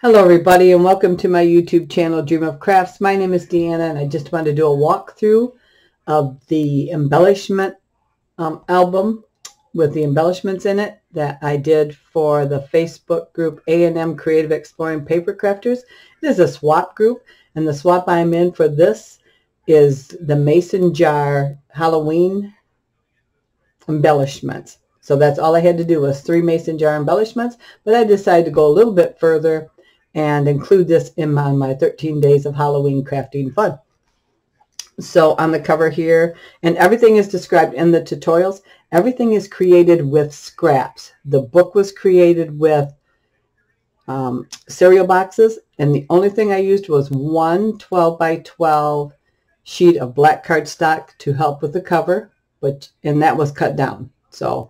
Hello everybody and welcome to my YouTube channel Dream of Crafts. My name is Deanna and I just wanted to do a walkthrough of the embellishment album with the embellishments in it that I did for the Facebook group A&M Creative Exploring Paper Crafters. This is a swap group, and the swap I'm in for this is the mason jar Halloween embellishments. So that's all I had to do was 3 mason jar embellishments, but I decided to go a little bit further and include this in my 13 days of Halloween crafting fun. So on the cover here, and everything is described in the tutorials, everything is created with scraps. The book was created with cereal boxes, and the only thing I used was one 12 by 12 sheet of black cardstock to help with the cover, and that was cut down. So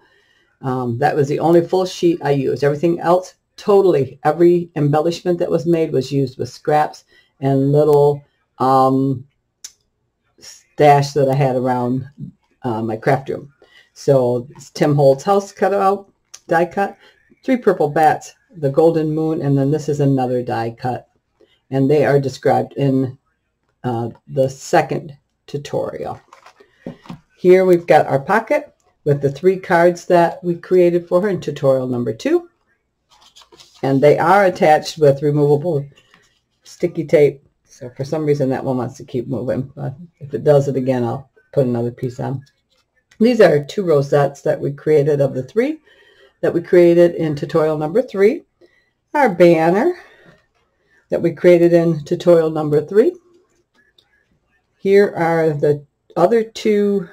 that was the only full sheet I used. Everything else, totally, every embellishment that was made was used with scraps and little stash that I had around my craft room. So it's Tim Holtz house cut out, die cut, 3 purple bats, the golden moon, and then this is another die cut. And they are described in the second tutorial. Here we've got our pocket with the 3 cards that we created for her in tutorial number 2. And they are attached with removable sticky tape. So for some reason that one wants to keep moving. But if it does it again, I'll put another piece on. These are 2 rosettes that we created of the 3 that we created in tutorial number 3. Our banner that we created in tutorial number 3. Here are the other 2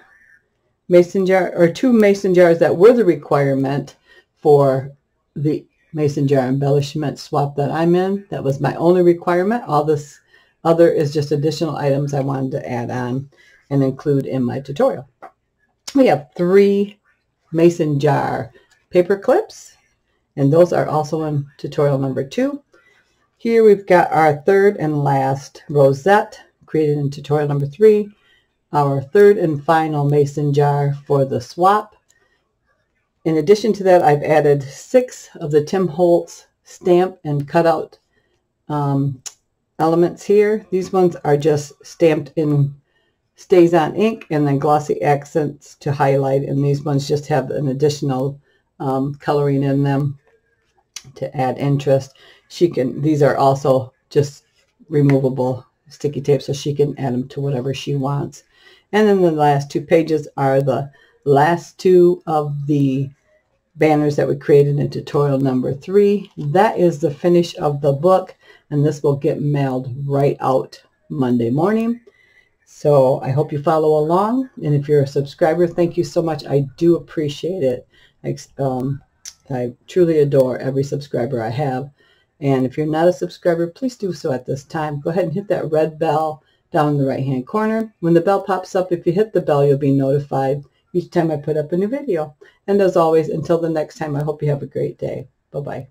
mason jars that were the requirement for the mason jar embellishment swap that I'm in. That was my only requirement. All this other is just additional items I wanted to add on and include in my tutorial. We have 3 mason jar paper clips, and those are also in tutorial number 2. Here we've got our 3rd and last rosette created in tutorial number 3, our 3rd and final mason jar for the swap. In addition to that, I've added 6 of the Tim Holtz stamp and cutout elements here. These ones are just stamped in Stays On ink and then glossy accents to highlight, and these ones just have an additional coloring in them to add interest. These are also just removable sticky tape, so she can add them to whatever she wants. And then the last 2 pages are the last 2 of the banners that we created in tutorial number 3. That is the finish of the book, and this will get mailed right out Monday morning. So I hope you follow along, and if you're a subscriber, thank you so much. I do appreciate it. I truly adore every subscriber I have. And if you're not a subscriber, please do so at this time. Go ahead and hit that red bell down in the right hand corner. When the bell pops up, if you hit the bell, you'll be notified each time I put up a new video. And as always, until the next time, I hope you have a great day. Bye-bye.